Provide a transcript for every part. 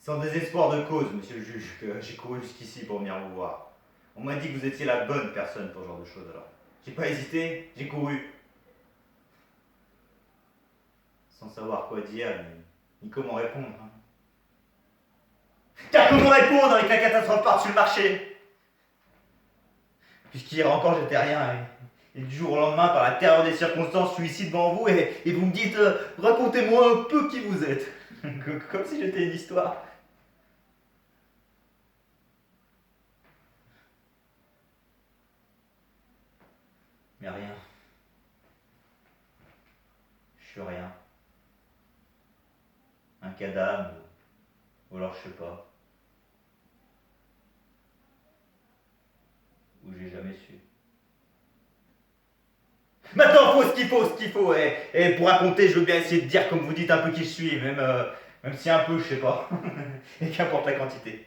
Sans désespoir de cause, monsieur le juge, que j'ai couru jusqu'ici pour venir vous voir. On m'a dit que vous étiez la bonne personne pour ce genre de choses, alors. J'ai pas hésité, j'ai couru. Sans savoir quoi dire, ni comment répondre. Hein. Car comment répondre avec la catastrophe par-dessus le marché? Puisqu'hier encore j'étais rien, et du jour au lendemain, par la terreur des circonstances, je suis ici devant vous, et vous me dites racontez-moi un peu qui vous êtes. Comme si j'étais une histoire. Mais rien. Je suis rien. Un cadavre, ou alors je sais pas. Ou j'ai jamais su. Maintenant, faut ce qu'il faut, et pour raconter, je veux bien essayer de dire comme vous dites un peu qui je suis, même si un peu, je sais pas, et qu'importe la quantité.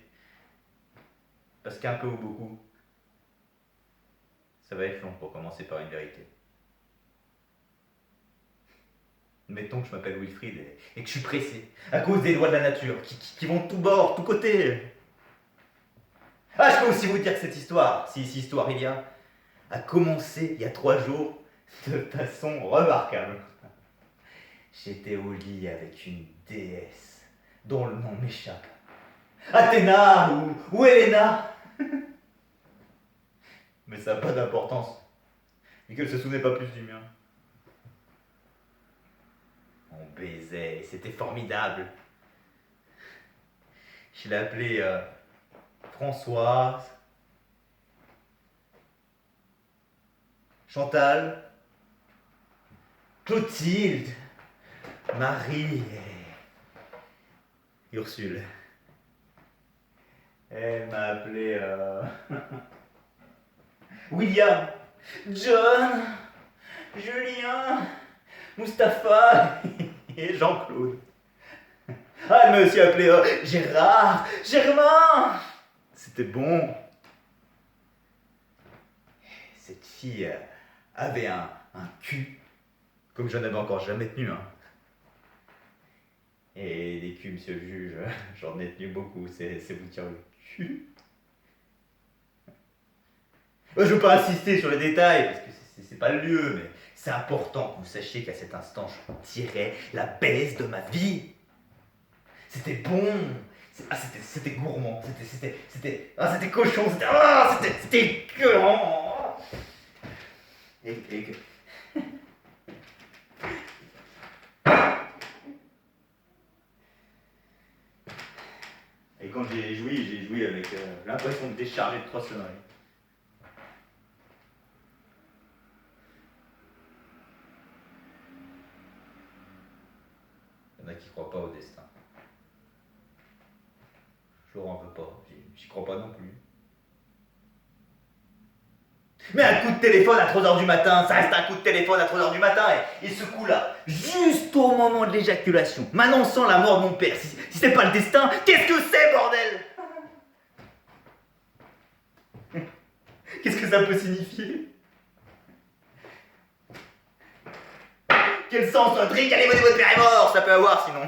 Parce qu'un peu ou beaucoup, ça va être long pour commencer par une vérité. Mettons que je m'appelle Wilfried et que je suis pressé, à cause des lois de la nature, qui vont de tous bords, de tous côtés. Ah, je peux aussi vous dire que cette histoire, si histoire il y a commencé il y a 3 jours, de façon remarquable. J'étais au lit avec une déesse dont le nom m'échappe. Athéna ou Helena. Mais ça n'a pas d'importance, et qu'elle se souvenait pas plus du mien. On baisait, c'était formidable. Je l'ai appelée Françoise, Chantal, Clotilde, Marie et Ursule. Elle m'a appelé William, John, Julien, Mustapha et Jean-Claude. Ah, elle m'a aussi appelé Gérard, Germain. C'était bon. Cette fille avait un cul, comme je n'avais encore jamais tenu. Hein. Et des culs, monsieur le juge, j'en ai tenu beaucoup, c'est vous dire le cul. Je ne veux pas insister sur les détails, parce que c'est pas le lieu, mais c'est important que vous sachiez qu'à cet instant, je tirais la baisse de ma vie. C'était bon, c'était gourmand, c'était cochon, c'était écœurant. Et quand j'ai joui avec l'impression de décharger de 3 sonneries. Il y en a qui croient pas au destin. Je leur en veux pas, j'y crois pas non plus. Mais un coup de téléphone à 3h du matin, ça reste un coup de téléphone à 3h du matin, et ce coup-là, juste au moment de l'éjaculation, m'annonçant la mort de mon père, si c'est pas le destin, qu'est-ce que c'est, bordel? Qu'est-ce que ça peut signifier? Quel sens un drink, allez, votre père est mort, ça peut avoir sinon.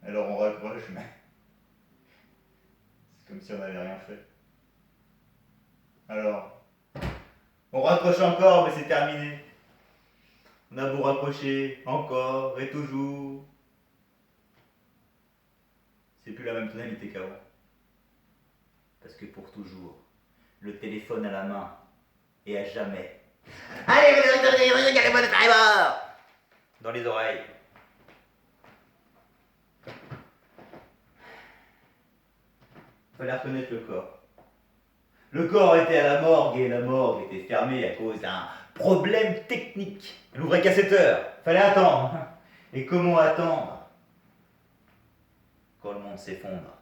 Alors on raccroche, mais c'est comme si on n'avait rien fait. Alors, on raccroche encore, mais c'est terminé. On a beau raccrocher, encore et toujours. C'est plus la même tonalité qu'avant. Parce que pour toujours, le téléphone à la main, et à jamais. Allez, votre père est mort dans les oreilles. Fallait reconnaître le corps. Le corps était à la morgue et la morgue était fermée à cause d'un problème technique. Elle ouvrait qu'à 7h. Fallait attendre. Et comment attendre quand le monde s'effondre?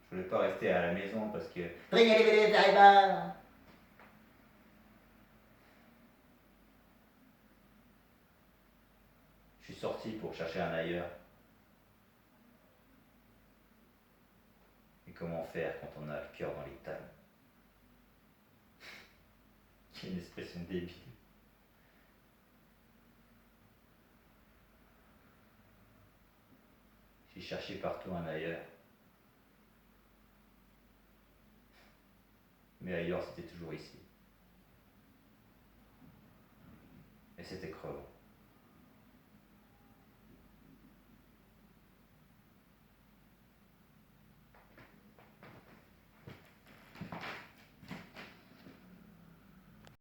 Je voulais pas rester à la maison parce que... Je suis sorti pour chercher un ailleurs. comment faire quand on a le cœur dans les talons? Quelle expression débile. J'ai cherché partout un ailleurs. Mais ailleurs, c'était toujours ici. Et c'était crevant.